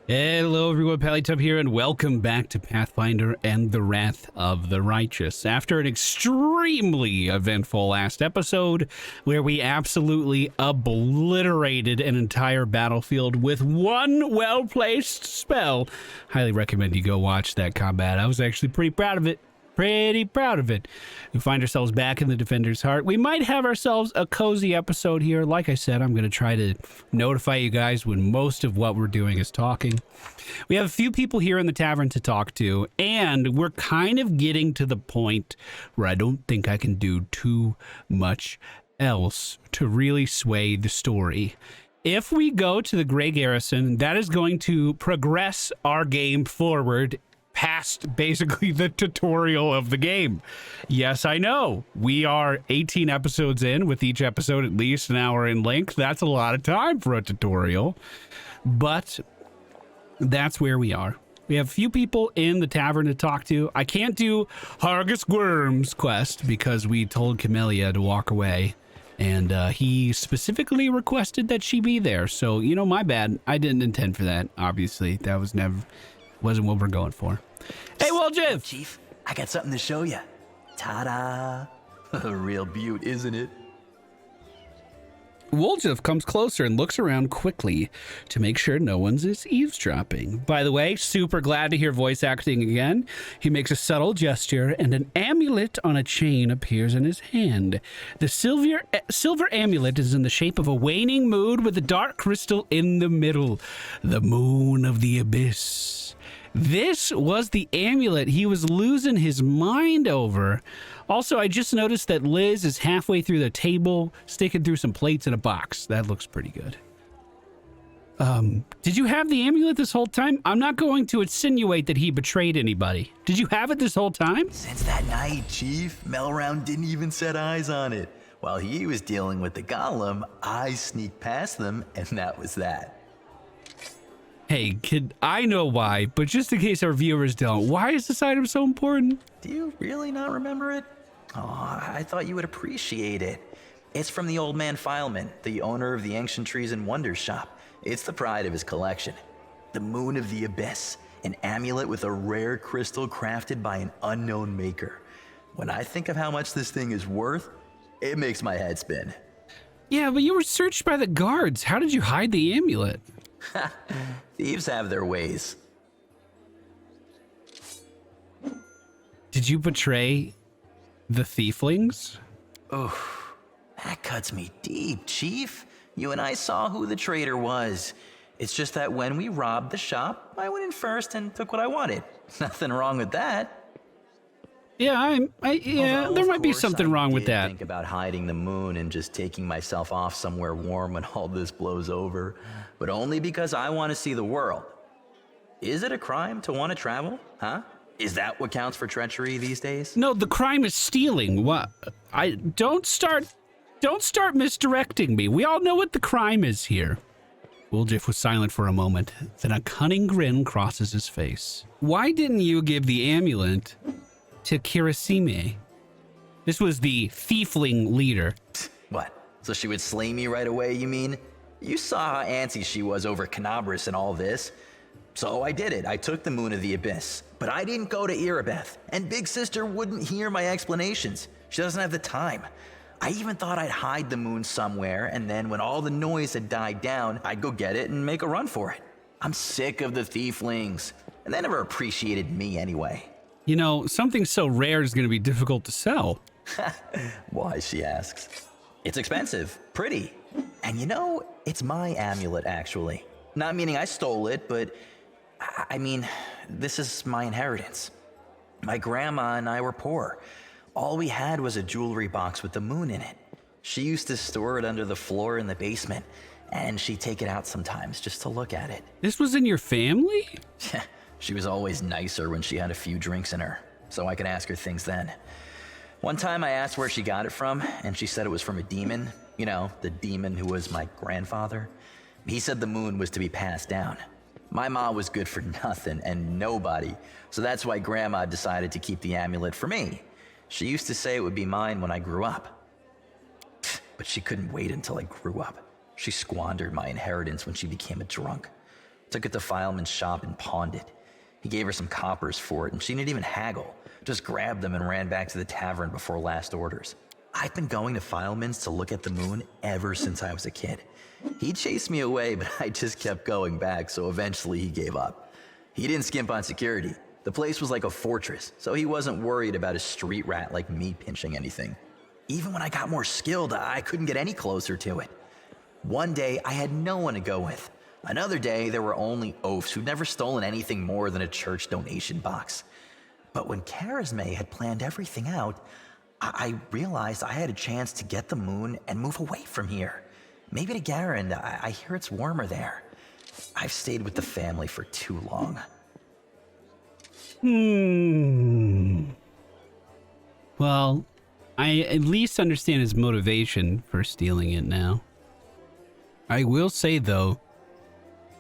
Hello everyone, MFPallytime here, and welcome back to Pathfinder and the Wrath of the Righteous. After an extremely eventful last episode, where we absolutely obliterated an entire battlefield with one well-placed spell, highly recommend you go watch that combat. I was actually pretty proud of it. We find ourselves back in the Defender's Heart. We might have ourselves a cozy episode here. Like I said, I'm going to try to notify you guys when most of what we're doing is talking. We have a few people here in the tavern to talk to, and we're kind of getting to the point where I don't think I can do too much else to really sway the story. If we go to the Grey Garrison, that is going to progress our game forward past basically the tutorial of the game. Yes, I know. We are 18 episodes in, with each episode at least an hour in length. That's a lot of time for a tutorial, but that's where we are. We have a few people in the tavern to talk to. I can't do Hargus Worm's quest because we told Camellia to walk away, and he specifically requested that she be there. So, you know, my bad. I didn't intend for that, obviously. That wasn't what we're going for. Hey, Woljif! Chief, I got something to show you. Ta-da! A real beaut, isn't it? Woljif comes closer and looks around quickly to make sure no one's eavesdropping. By the way, super glad to hear voice acting again. He makes a subtle gesture, and an amulet on a chain appears in his hand. The silver amulet is in the shape of a waning moon with a dark crystal in the middle. The moon of the abyss. This was the amulet he was losing his mind over. Also, I just noticed that Liz is halfway through the table, sticking through some plates in a box. That looks pretty good. Did you have the amulet this whole time? I'm not going to insinuate that he betrayed anybody. Did you have it this whole time? Since that night, Chief, Melround didn't even set eyes on it. While he was dealing with the golem, I sneaked past them, and that was that. Hey, kid, I know why, but just in case our viewers don't, why is this item so important? Do you really not remember it? Oh, I thought you would appreciate it. It's from the old man Fileman, the owner of the Ancient Trees and Wonders shop. It's the pride of his collection. The Moon of the Abyss, an amulet with a rare crystal crafted by an unknown maker. When I think of how much this thing is worth, it makes my head spin. Yeah, but you were searched by the guards. How did you hide the amulet? Thieves have their ways. Did you betray the thieflings? Oh, that cuts me deep, Chief. You and I saw who the traitor was. It's just that when we robbed the shop, I went in first and took what I wanted. Nothing wrong with that. Yeah, there might be something wrong with that. I think about hiding the moon and just taking myself off somewhere warm when all this blows over, but only because I want to see the world. Is it a crime to want to travel? Huh? Is that what counts for treachery these days? No, the crime is stealing. What? Don't start misdirecting me. We all know what the crime is here. Woljif was silent for a moment, then a cunning grin crosses his face. Why didn't you give the amulet to Kirasime? This was the thiefling leader. What? So she would slay me right away, you mean? You saw how antsy she was over Canabris and all this. So I did it. I took the Moon of the Abyss. But I didn't go to Erebeth, and Big Sister wouldn't hear my explanations. She doesn't have the time. I even thought I'd hide the moon somewhere, and then when all the noise had died down, I'd go get it and make a run for it. I'm sick of the thieflings, and they never appreciated me anyway. You know, something so rare is going to be difficult to sell. Why, she asks. It's expensive, pretty. And you know, it's my amulet, actually. Not meaning I stole it, but I mean, this is my inheritance. My grandma and I were poor. All we had was a jewelry box with the moon in it. She used to store it under the floor in the basement, and she'd take it out sometimes just to look at it. This was in your family? She was always nicer when she had a few drinks in her, so I could ask her things then. One time I asked where she got it from, and she said it was from a demon. You know, the demon who was my grandfather. He said the moon was to be passed down. My ma was good for nothing and nobody, so that's why Grandma decided to keep the amulet for me. She used to say it would be mine when I grew up. But she couldn't wait until I grew up. She squandered my inheritance when she became a drunk. Took it to Fileman's shop and pawned it. He gave her some coppers for it, and she didn't even haggle. Just grabbed them and ran back to the tavern before last orders. I've been going to Fileman's to look at the moon ever since I was a kid. He chased me away, but I just kept going back, so eventually he gave up. He didn't skimp on security. The place was like a fortress, so he wasn't worried about a street rat like me pinching anything. Even when I got more skilled, I couldn't get any closer to it. One day, I had no one to go with. Another day, there were only oafs who'd never stolen anything more than a church donation box. But when Charisme had planned everything out, I realized I had a chance to get the moon and move away from here. Maybe to Garen. I hear it's warmer there. I've stayed with the family for too long. Well, I at least understand his motivation for stealing it now. I will say, though,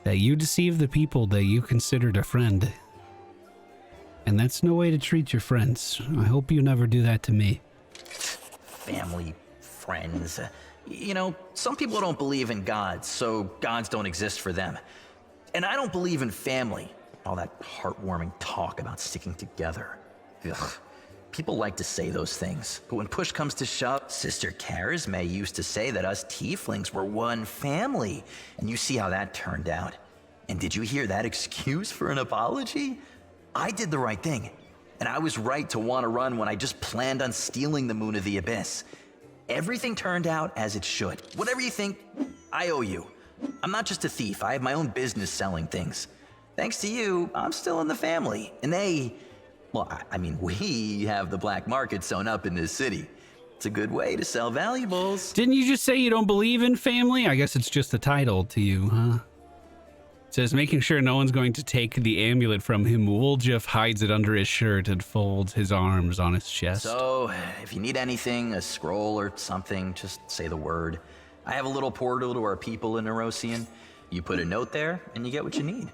that you deceived the people that you considered a friend. And that's no way to treat your friends. I hope you never do that to me. Family, friends. You know, some people don't believe in gods, so gods don't exist for them. And I don't believe in family. All that heartwarming talk about sticking together. Ugh. People like to say those things, but when push comes to shove, Sister Charisme used to say that us tieflings were one family, and you see how that turned out. And did you hear that excuse for an apology? I did the right thing, and I was right to want to run when I just planned on stealing the Moon of the Abyss. Everything turned out as it should. Whatever you think, I owe you. I'm not just a thief, I have my own business selling things. Thanks to you, I'm still in the family, and we have the black market sewn up in this city. It's a good way to sell valuables. Didn't you just say you don't believe in family? I guess it's just the title to you, huh? It says, making sure no one's going to take the amulet from him, Woljif hides it under his shirt and folds his arms on his chest. So, if you need anything, a scroll or something, just say the word. I have a little portal to our people in Nerosian. You put a note there, and you get what you need.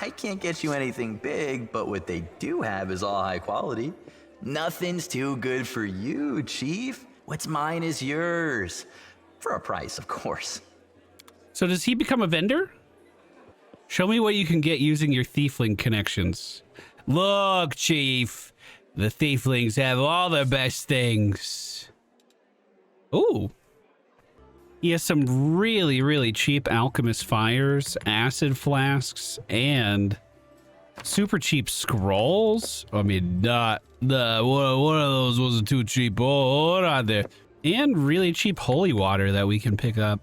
I can't get you anything big, but what they do have is all high quality. Nothing's too good for you, Chief. What's mine is yours. For a price, of course. So does he become a vendor? Show me what you can get using your thiefling connections. Look, Chief. The thieflings have all the best things. Ooh. He has some really, really cheap alchemist fires, acid flasks, and super cheap scrolls. I mean, one of those wasn't too cheap. Oh, hold on there. And really cheap holy water that we can pick up.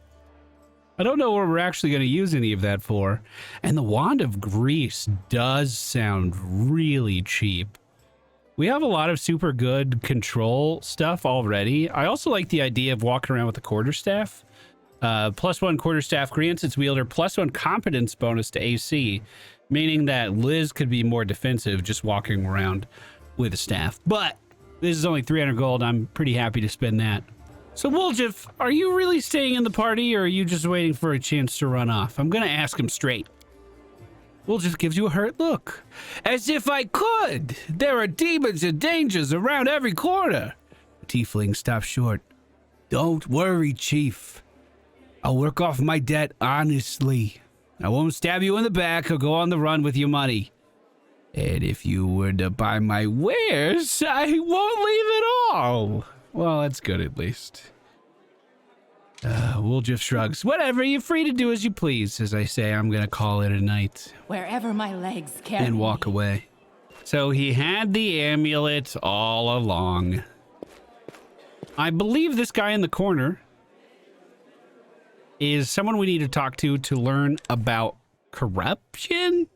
I don't know what we're actually going to use any of that for. And the Wand of Grease does sound really cheap. We have a lot of super good control stuff already. I also like the idea of walking around with a quarterstaff. +1 quarterstaff grants its wielder +1 competence bonus to AC, meaning that Liz could be more defensive just walking around with a staff. But this is only 300 gold. I'm pretty happy to spend that. So Woljif, are you really staying in the party, or are you just waiting for a chance to run off? I'm gonna ask him straight. Woljif gives you a hurt look. As if I could! There are demons and dangers around every corner. The tiefling stops short. Don't worry, Chief. I'll work off my debt honestly. I won't stab you in the back or go on the run with your money. And if you were to buy my wares, I won't leave at all. Well, that's good at least. Woljif shrugs. Whatever, you're free to do as you please. As I say, I'm gonna call it a night. Wherever my legs carry and walk away. So he had the amulet all along. I believe this guy in the corner is someone we need to talk to learn about corruption.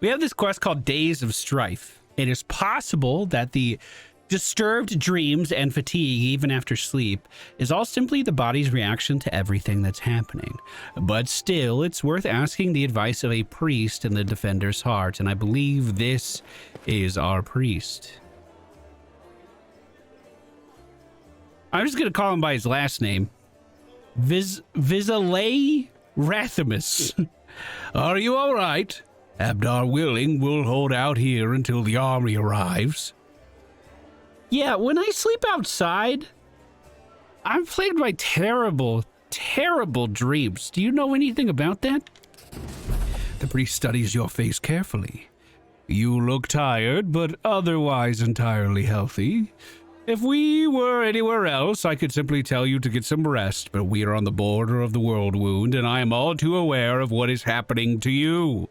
We have this quest called Days of Strife. It is possible that the disturbed dreams and fatigue, even after sleep, is all simply the body's reaction to everything that's happening. But still, it's worth asking the advice of a priest in the defender's heart, and I believe this is our priest. I'm just going to call him by his last name. Vizalay Rathamus. Are you all right? Abdar willing, we'll hold out here until the army arrives. Yeah, when I sleep outside, I'm plagued by terrible, terrible dreams. Do you know anything about that? The priest studies your face carefully. You look tired, but otherwise entirely healthy. If we were anywhere else, I could simply tell you to get some rest, but we are on the border of the world wound, and I am all too aware of what is happening to you.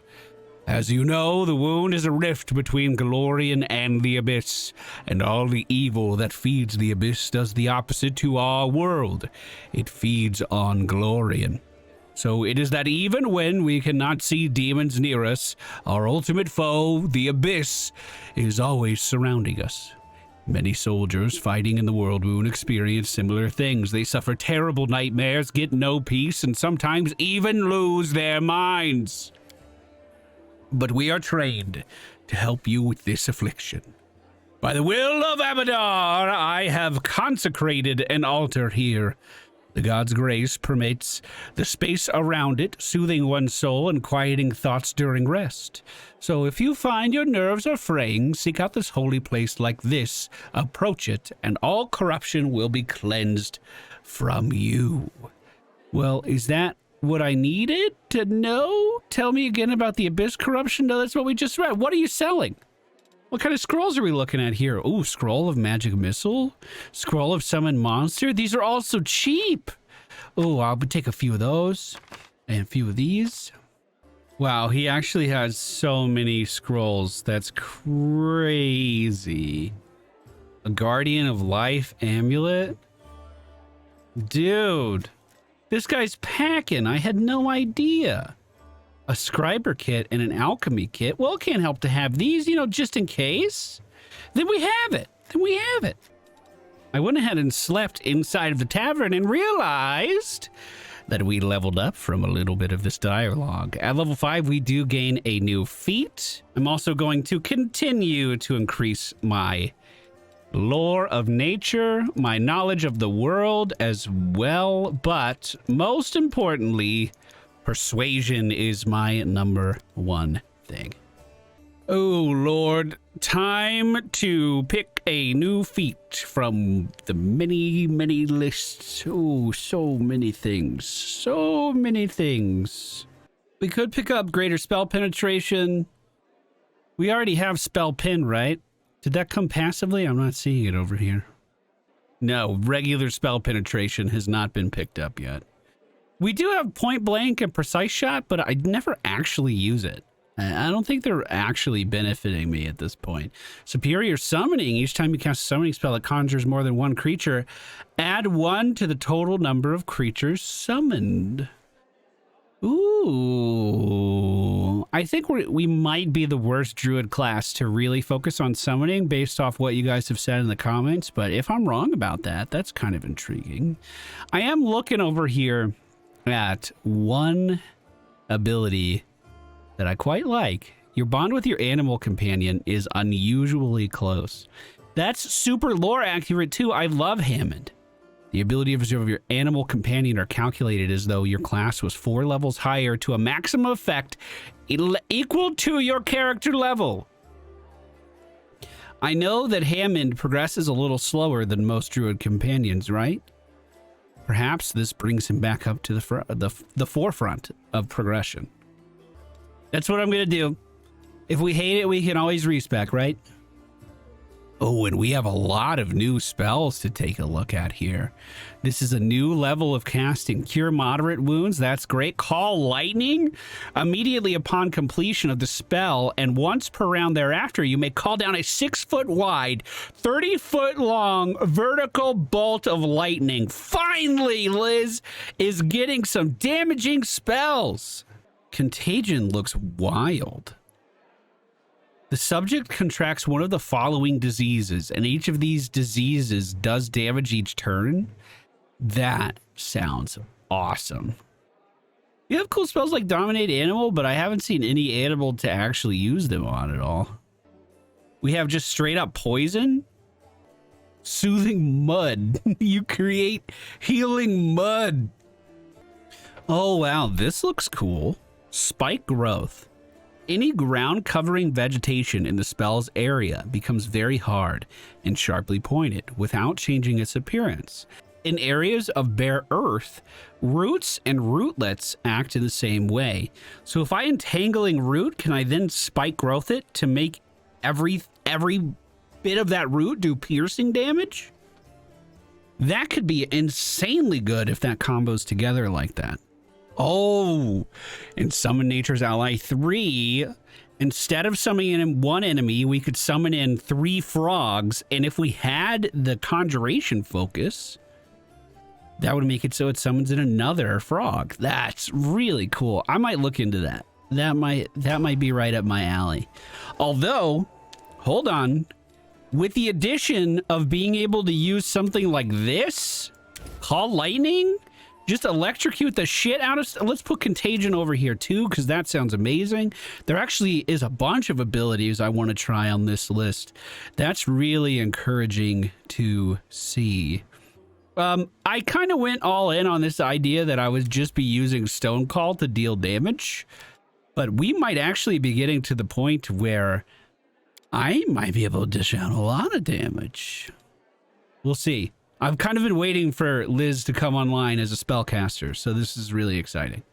As you know, the wound is a rift between Galorian and the Abyss, and all the evil that feeds the Abyss does the opposite to our world. It feeds on Galorian. So it is that even when we cannot see demons near us, our ultimate foe, the Abyss, is always surrounding us. Many soldiers fighting in the world wound experience similar things. They suffer terrible nightmares, get no peace, and sometimes even lose their minds. But we are trained to help you with this affliction. By the will of Abadar, I have consecrated an altar here. The god's grace permits the space around it, soothing one's soul and quieting thoughts during rest. So if you find your nerves are fraying, seek out this holy place like this, approach it, and all corruption will be cleansed from you. Well, is that what I needed to know? Tell me again about the Abyss corruption. No, that's what we just read. What are you selling? What kind of scrolls are we looking at here? Ooh, scroll of magic missile, scroll of summon monster. These are all so cheap. Oh, I'll take a few of those and a few of these. Wow, he actually has so many scrolls. That's crazy. A guardian of life amulet. Dude. This guy's packing. I had no idea. A scriber kit and an alchemy kit. Well, it can't help to have these, just in case. Then we have it. I went ahead and slept inside of the tavern and realized that we leveled up from a little bit of this dialogue. At level 5, we do gain a new feat. I'm also going to continue to increase my lore of nature, my knowledge of the world as well, but most importantly, persuasion is my number one thing. Oh Lord, time to pick a new feat from the many lists. Oh, so many things. We could pick up greater spell penetration. We already have spell pin, right? Did that come passively? I'm not seeing it over here. No, regular spell penetration has not been picked up yet. We do have point blank and precise shot, but I never actually use it. I don't think they're actually benefiting me at this point. Superior summoning. Each time you cast a summoning spell that conjures more than one creature, add 1 to the total number of creatures summoned. Ooh, I think we might be the worst druid class to really focus on summoning based off what you guys have said in the comments. But if I'm wrong about that, that's kind of intriguing. I am looking over here at one ability that I quite like. Your bond with your animal companion is unusually close. That's super lore accurate too. I love Hammond. The ability of your animal companion are calculated as though your class was 4 levels higher to a maximum effect equal to your character level. I know that Hammond progresses a little slower than most druid companions, right? Perhaps this brings him back up to the forefront of progression. That's what I'm going to do. If we hate it, we can always respec, right? Oh, and we have a lot of new spells to take a look at here. This is a new level of casting. Cure moderate wounds, that's great. Call lightning. Immediately upon completion of the spell, and once per round thereafter, you may call down a 6-foot wide, 30-foot long vertical bolt of lightning. Finally, Liz is getting some damaging spells. Contagion looks wild. The subject contracts one of the following diseases, and each of these diseases does damage each turn. That sounds awesome. You have cool spells like Dominate Animal, but I haven't seen any animal to actually use them on at all. We have just straight up poison. Soothing Mud. You create healing mud. Oh, wow. This looks cool. Spike Growth. Any ground covering vegetation in the spell's area becomes very hard and sharply pointed without changing its appearance. in areas of bare earth, roots and rootlets act in the same way. So if I entangling root, can I then spike growth it to make every bit of that root do piercing damage? That could be insanely good if that combos together like that. Oh, and Summon Nature's Ally 3, instead of summoning in one enemy, we could summon in 3 frogs. And if we had the Conjuration focus, that would make it so it summons in another frog. That's really cool. I might look into that. That might be right up my alley. Although, hold on. With the addition of being able to use something like this, Call Lightning, just electrocute the shit out of... Let's put Contagion over here too, because that sounds amazing. There actually is a bunch of abilities I want to try on this list. That's really encouraging to see. I kind of went all in on this idea that I would just be using Stone Call to deal damage, but we might actually be getting to the point where I might be able to dish out a lot of damage. We'll see. I've kind of been waiting for Liz to come online as a spellcaster, so this is really exciting.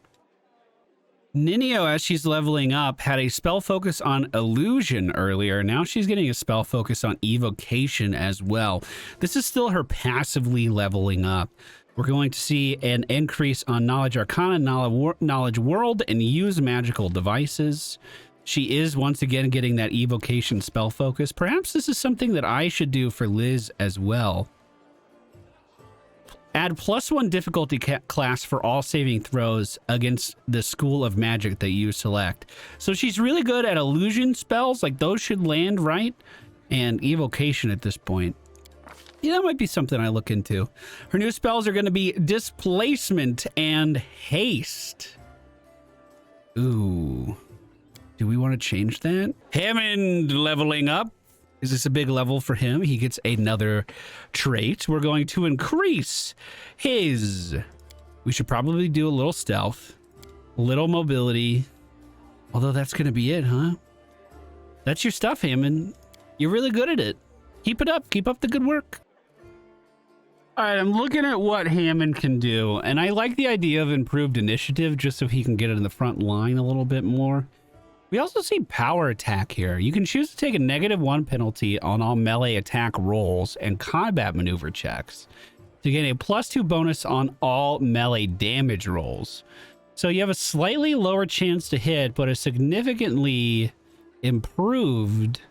Ninio, as she's leveling up, had a spell focus on illusion earlier. Now she's getting a spell focus on evocation as well. This is still her passively leveling up. We're going to see an increase on knowledge arcana, knowledge world, and use magical devices. She is once again getting that evocation spell focus. Perhaps this is something that I should do for Liz as well. Add +1 difficulty class for all saving throws against the school of magic that you select. So she's really good at illusion spells, like those should land right, and evocation at this point. Yeah, that might be something I look into. Her new spells are going to be displacement and haste. Ooh. Do we want to change that? Hammond leveling up. Is this a big level for him? He gets another trait. We're going to increase his... We should probably do a little stealth, a little mobility. Although that's going to be it, huh? That's your stuff, Hammond. You're really good at it. Keep it up. Keep up the good work. All right, I'm looking at what Hammond can do, and I like the idea of improved initiative just so he can get it in the front line a little bit more. We also see power attack here. You can choose to take a -1 penalty on all melee attack rolls and combat maneuver checks to gain a +2 bonus on all melee damage rolls. So you have a slightly lower chance to hit, but a significantly improved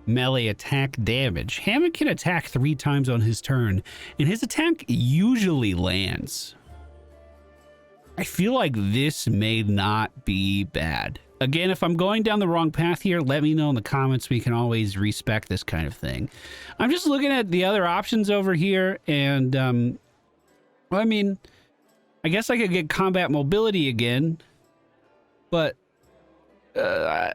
melee attack damage. Hammond can attack 3 times on his turn, and his attack usually lands. I feel like this may not be bad. Again, if I'm going down the wrong path here, let me know in the comments. We can always respec this kind of thing. I'm just looking at the other options over here, and, well, I mean, I guess I could get combat mobility again, but I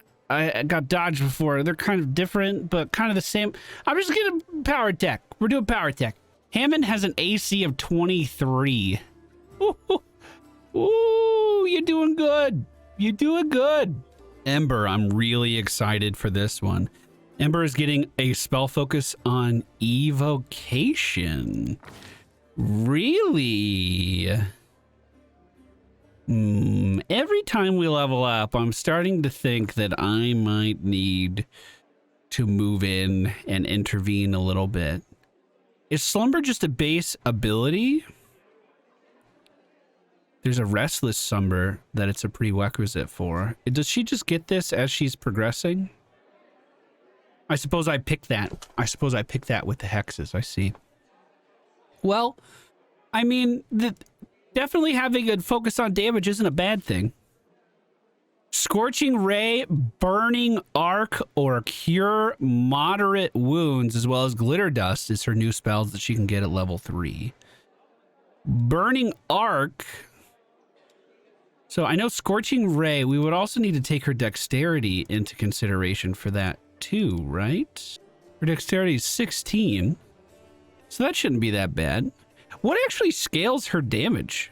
got dodged before. They're kind of different, but kind of the same. I'm just getting power attack. We're doing power attack. Hammond has an AC of 23. Ooh, you're doing good. You're doing good. Ember, I'm really excited for this one. Ember is getting a spell focus on evocation. Really? Every time we level up, I'm starting to think that I might need to move in and intervene a little bit. Is Slumber just a base ability? There's a Restless Slumber that it's a prerequisite for. Does she just get this as she's progressing? I suppose I picked that. I suppose I picked that with the hexes. I see. Well, I mean, definitely having a focus on damage isn't a bad thing. Scorching Ray, Burning Arc, or Cure Moderate Wounds, as well as Glitter Dust is her new spells that she can get at level 3. Burning Arc... So I know Scorching Ray, we would also need to take her dexterity into consideration for that too, right? Her dexterity is 16. So that shouldn't be that bad. What actually scales her damage?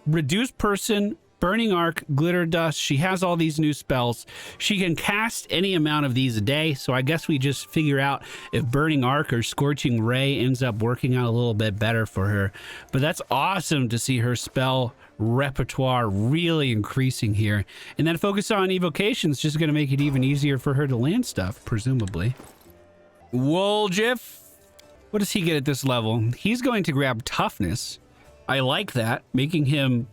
Reduce person Burning Arc, Glitter Dust. She has all these new spells. She can cast any amount of these a day, so I guess we just figure out if Burning Arc or Scorching Ray ends up working out a little bit better for her. But that's awesome to see her spell repertoire really increasing here. And then focus on evocations, just going to make it even easier for her to land stuff, presumably. Woljif, what does he get at this level? He's going to grab Toughness. I like that, making him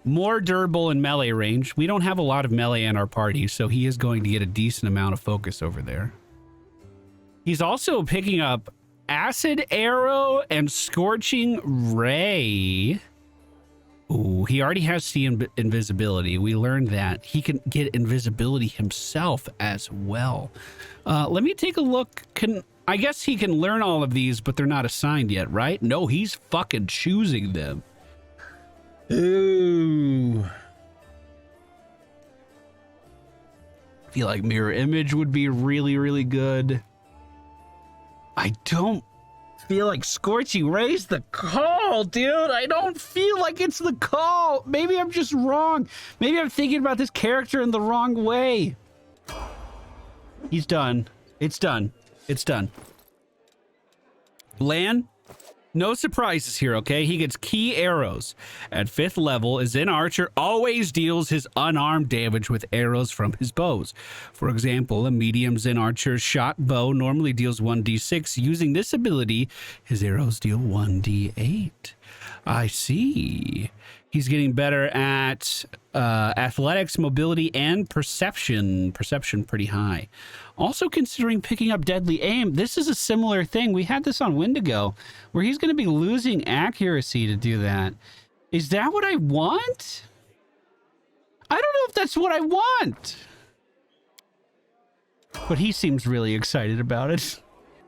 more durable in melee range. We don't have a lot of melee in our party, so he is going to get a decent amount of focus over there. He's also picking up Acid Arrow and Scorching Ray. Ooh, he already has invisibility. We learned that. He can get invisibility himself as well. Let me take a look. I guess he can learn all of these, but they're not assigned yet, right? No, he's fucking choosing them. Ooh. I feel like Mirror Image would be really, really good. I don't feel like Scorching Ray's the call, dude. I don't feel like it's the call. Maybe I'm just wrong. Maybe I'm thinking about this character in the wrong way. He's done. It's done. It's done. Lan? No surprises here, okay? He gets key arrows. At 5th level, a Zen Archer always deals his unarmed damage with arrows from his bows. For example, a medium Zen Archer shot bow normally deals 1d6. Using this ability, his arrows deal 1d8. I see. He's getting better at athletics, mobility, and perception. Perception pretty high. Also considering picking up Deadly Aim. This is a similar thing. We had this on Wendigo, where he's going to be losing accuracy to do that. Is that what I want? I don't know if that's what I want. But he seems really excited about it.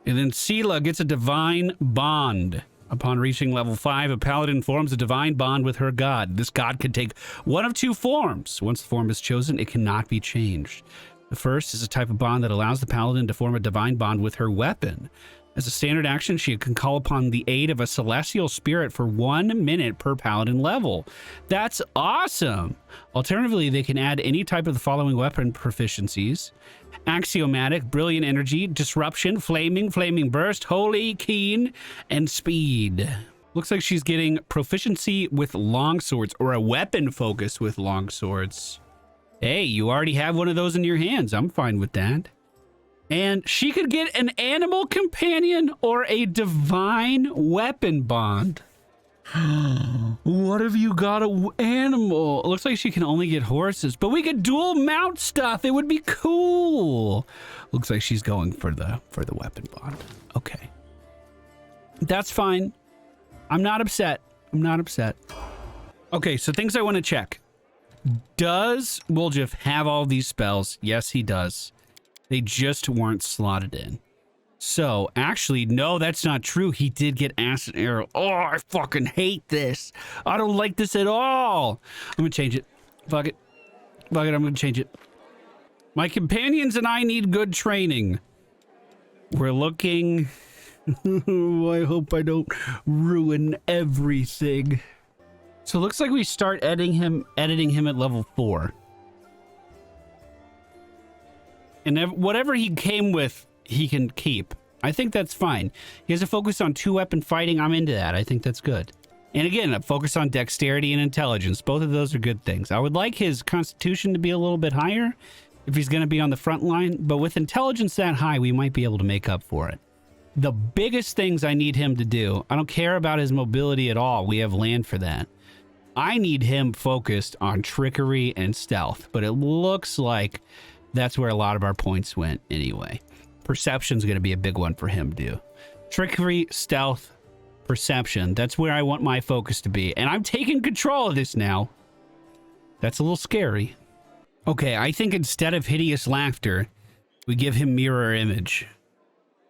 And then Sela gets a Divine Bond. Upon reaching level 5, a paladin forms a divine bond with her god. This god can take one of 2 forms. Once the form is chosen, it cannot be changed. The first is a type of bond that allows the paladin to form a divine bond with her weapon. As a standard action, she can call upon the aid of a celestial spirit for 1 minute per paladin level. That's awesome! Alternatively, they can add any type of the following weapon proficiencies: Axiomatic, Brilliant Energy, Disruption, Flaming Burst, Holy, Keen, and Speed. Looks like she's getting proficiency with longswords, or a weapon focus with longswords. Hey, you already have one of those in your hands. I'm fine with that. And she could get an animal companion or a divine weapon bond. What have you got an animal? It looks like she can only get horses, but we could dual mount stuff. It would be cool. Looks like she's going for the weapon bond. Okay. That's fine. I'm not upset. I'm not upset. Okay, so things I want to check. Does Woljif have all these spells? Yes, he does. They just weren't slotted in. So, actually, no, that's not true. He did get Acid Arrow. Oh, I fucking hate this. I don't like this at all. I'm gonna change it. Fuck it. Fuck it, I'm gonna change it. My companions and I need good training. We're looking... I hope I don't ruin everything. So it looks like we start editing him at level 4. And whatever he came with, he can keep. I think that's fine. He has a focus on 2-weapon fighting. I'm into that. I think that's good. And again, a focus on dexterity and intelligence. Both of those are good things. I would like his constitution to be a little bit higher if he's going to be on the front line. But with intelligence that high, we might be able to make up for it. The biggest things I need him to do, I don't care about his mobility at all. We have land for that. I need him focused on trickery and stealth. But it looks like that's where a lot of our points went anyway. Perception's going to be a big one for him too. Trickery, stealth, perception. That's where I want my focus to be. And I'm taking control of this now. That's a little scary. Okay, I think instead of Hideous Laughter, we give him Mirror Image.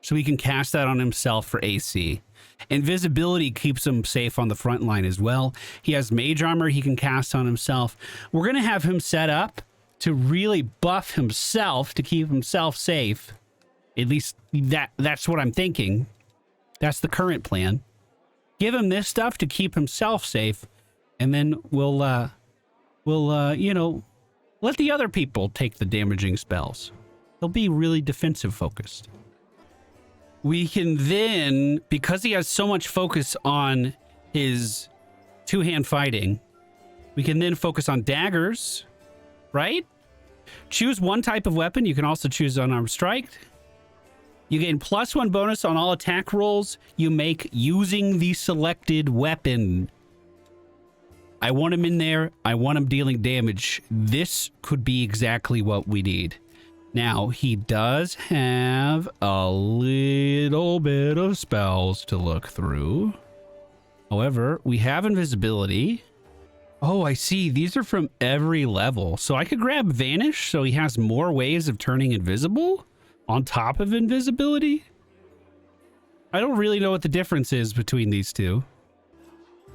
So he can cast that on himself for AC. Invisibility keeps him safe on the front line as well. He has Mage Armor he can cast on himself. We're going to have him set up to really buff himself to keep himself safe. At least that's what I'm thinking. That's the current plan. Give him this stuff to keep himself safe, and then we'll we'll, you know, let the other people take the damaging spells. They'll be really defensive focused. We can then, because he has so much focus on his two-hand fighting, we can then focus on daggers, right? Choose one type of weapon. You can also choose unarmed strike. You gain +1 bonus on all attack rolls you make using the selected weapon. I want him in there. I want him dealing damage. This could be exactly what we need. Now, he does have a little bit of spells to look through. However, we have invisibility. Oh, I see. These are from every level. So I could grab Vanish so he has more ways of turning invisible on top of invisibility. I don't really know what the difference is between these two.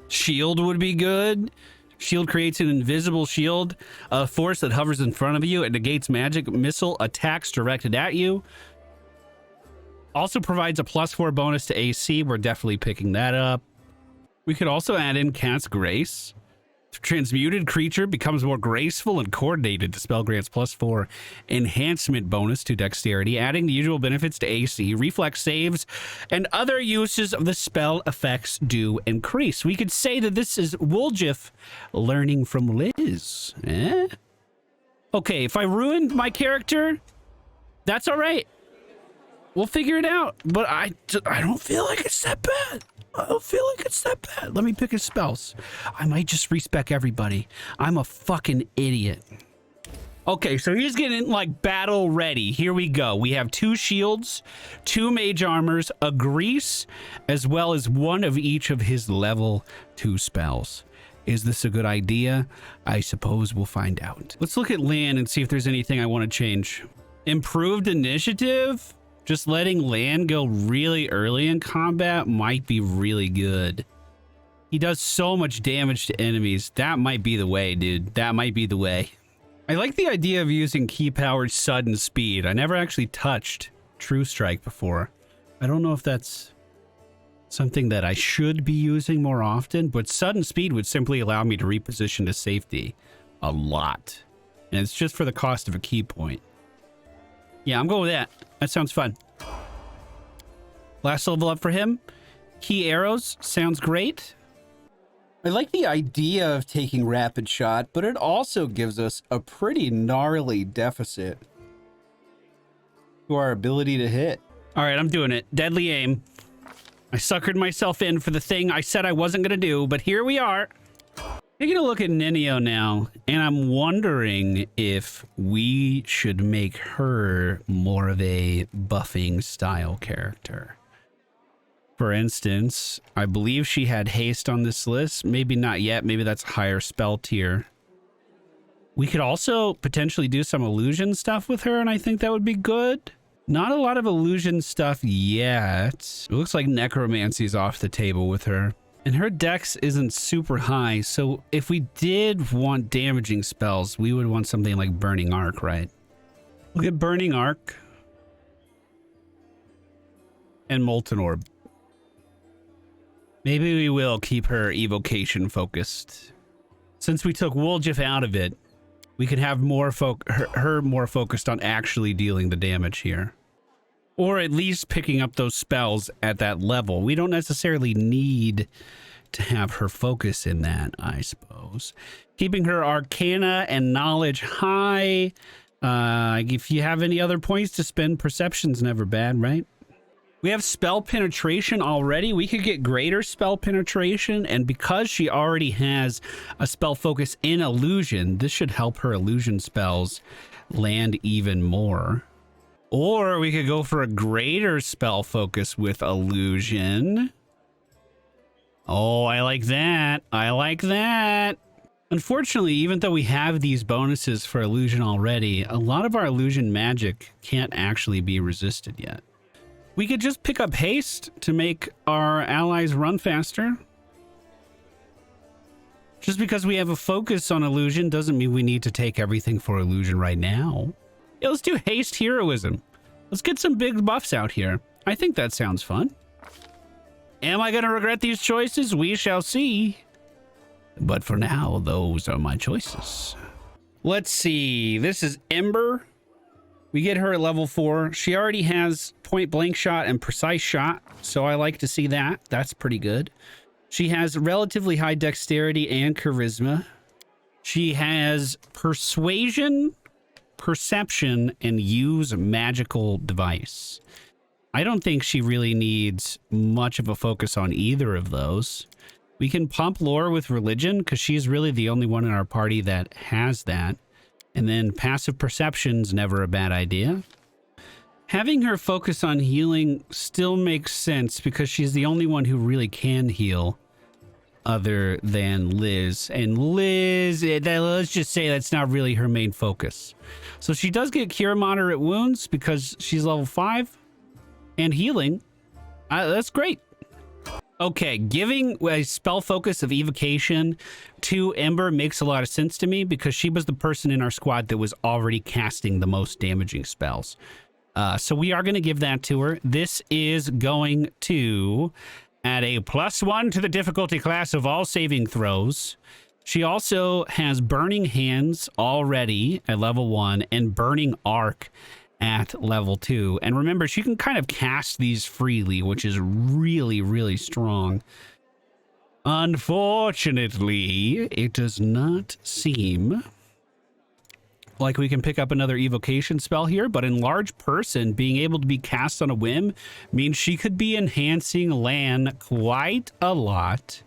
Shield would be good. Shield creates an invisible shield, a force that hovers in front of you and negates magic missile attacks directed at you. Also provides a +4 bonus to AC. We're definitely picking that up. We could also add in Cat's Grace. Transmuted creature becomes more graceful and coordinated. The spell grants +4 enhancement bonus to dexterity, adding the usual benefits to AC, reflex saves, and other uses of the spell effects do increase. We could say that this is Woljif learning from Liz. Eh? Okay, if I ruined my character, that's all right. We'll figure it out, but I don't feel like it's that bad. I don't feel like it's that bad. Let me pick his spells. I might just respec everybody. I'm a fucking idiot. Okay, so he's getting like battle ready. Here we go. We have 2 shields, 2 mage armors, a grease, as well as 1 of each of his level 2 spells. Is this a good idea? I suppose we'll find out. Let's look at Lan and see if there's anything I want to change. Improved initiative? Just letting Lan go really early in combat might be really good. He does so much damage to enemies. That might be the way, dude. That might be the way. I like the idea of using key-powered sudden speed. I never actually touched True Strike before. I don't know if that's something that I should be using more often, but sudden speed would simply allow me to reposition to safety a lot. And it's just for the cost of a key point. Yeah, I'm going with that. That sounds fun. Last level up for him. Key arrows sounds great. I like the idea of taking rapid shot, but it also gives us a pretty gnarly deficit to our ability to hit. All right, I'm doing it. Deadly aim. I suckered myself in for the thing I said I wasn't going to do, but here we are. Taking a look at Ninio now, and I'm wondering if we should make her more of a buffing style character. For instance, I believe she had haste on this list. Maybe not yet. Maybe that's a higher spell tier. We could also potentially do some illusion stuff with her, and I think that would be good. Not a lot of illusion stuff yet. It looks like necromancy's off the table with her. And her dex isn't super high, so if we did want damaging spells, we would want something like Burning Arc, right? Look at Burning Arc. And Molten Orb. Maybe we will keep her evocation focused. Since we took Woljif out of it, we could have more her more focused on actually dealing the damage here. Or at least picking up those spells at that level. We don't necessarily need to have her focus in that, I suppose. Keeping her Arcana and Knowledge high. If you have any other points to spend, Perception's never bad, right? We have Spell Penetration already. We could get greater Spell Penetration, and because she already has a spell focus in Illusion, this should help her Illusion spells land even more. Or we could go for a greater spell focus with Illusion. Oh, I like that. I like that. Unfortunately, even though we have these bonuses for Illusion already, a lot of our Illusion magic can't actually be resisted yet. We could just pick up Haste to make our allies run faster. Just because we have a focus on Illusion doesn't mean we need to take everything for Illusion right now. Yeah, let's do Haste Heroism. Let's get some big buffs out here. I think that sounds fun. Am I going to regret these choices? We shall see. But for now, those are my choices. Let's see. This is Ember. We get her at level 4. She already has point blank shot and precise shot, so I like to see that. That's pretty good. She has relatively high dexterity and charisma. She has persuasion, perception, and use magical device. I don't think she really needs much of a focus on either of those. We can pump lore with religion because she's really the only one in our party that has that. And then passive perception's never a bad idea. Having her focus on healing still makes sense because she's the only one who really can heal other than Liz. And Liz, let's just say that's not really her main focus. So she does get cure moderate wounds because she's level 5 and healing. That's great. Okay, giving a spell focus of evocation to Ember makes a lot of sense to me because she was the person in our squad that was already casting the most damaging spells. So we are going to give that to her. This is going to add a +1 to the difficulty class of all saving throws. She also has Burning Hands already at level 1 and Burning Arc at level 2. And remember, she can kind of cast these freely, which is really, really strong. Unfortunately, it does not seem like we can pick up another evocation spell here, but Enlarge Person being able to be cast on a whim means she could be enhancing Lan quite a lot.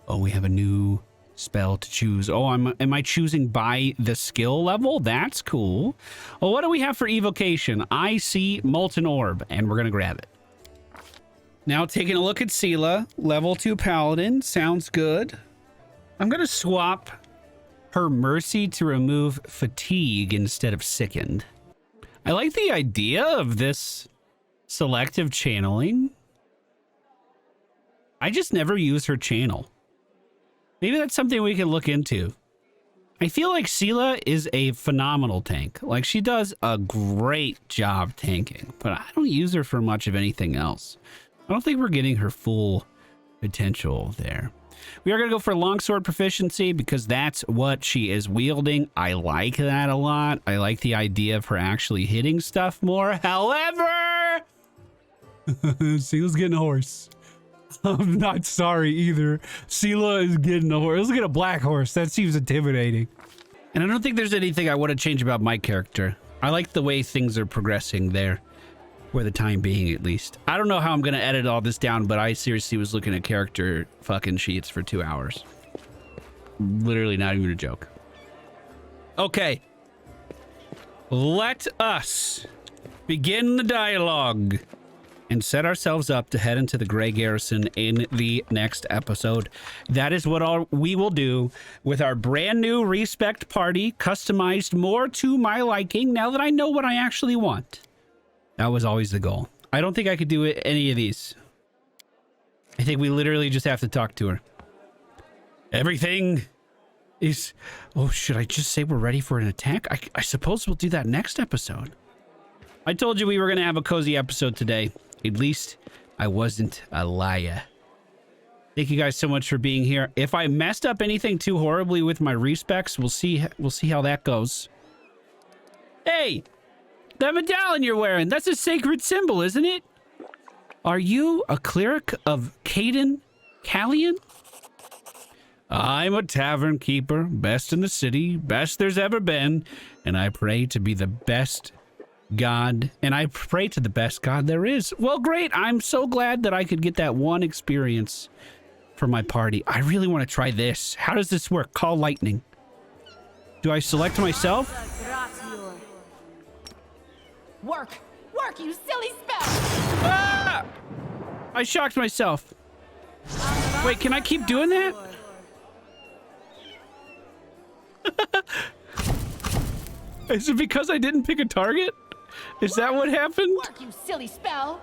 Oh, we have a new spell to choose. Oh, am I choosing by the skill level? That's cool. Well, what do we have for evocation? I see Molten Orb, and we're going to grab it. Now, taking a look at Seela, level 2 Paladin. Sounds good. I'm going to swap her Mercy to remove Fatigue instead of Sickened. I like the idea of this selective channeling. I just never use her channel. Maybe that's something we can look into. I feel like Seela is a phenomenal tank. Like, she does a great job tanking, but I don't use her for much of anything else. I don't think we're getting her full potential there. We are going to go for longsword proficiency because that's what she is wielding. I like that a lot. I like the idea of her actually hitting stuff more. However, Seela's getting a horse. I'm not sorry either. Seela is getting a horse. Let's get a black horse. That seems intimidating. And I don't think there's anything I want to change about my character. I like the way things are progressing there. For the time being, at least. I don't know how I'm going to edit all this down, but I seriously was looking at character fucking sheets for 2 hours. Literally not even a joke. Okay. Let us begin the dialogue and set ourselves up to head into the Grey Garrison in the next episode. That is what we will do with our brand new Respecced party, customized more to my liking now that I know what I actually want. That was always the goal. I don't think I could do any of these. I think we literally just have to talk to her. Everything is... Oh, should I just say we're ready for an attack? I suppose we'll do that next episode. I told you we were going to have a cozy episode today. At least I wasn't a liar. Thank you guys so much for being here. If I messed up anything too horribly with my respecs, we'll see how that goes. Hey! That medallion you're wearing, that's a sacred symbol, isn't it? Are you a cleric of Caden Callian? I'm a tavern keeper, best in the city, best there's ever been, and I pray to be the best god, and I pray to the best god there is. Well, great. I'm so glad that I could get that one experience for my party. I really want to try this. How does this work? Call lightning. Do I select myself? Work! Work, you silly spell! Ah! I shocked myself. Wait, can I keep doing that? Is it because I didn't pick a target? Is that what happened? Work, you silly spell!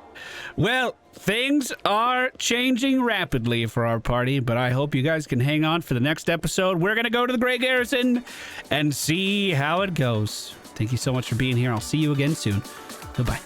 Well, things are changing rapidly for our party, but I hope you guys can hang on for the next episode. We're going to go to the Grey Garrison and see how it goes. Thank you so much for being here. I'll see you again soon. Goodbye.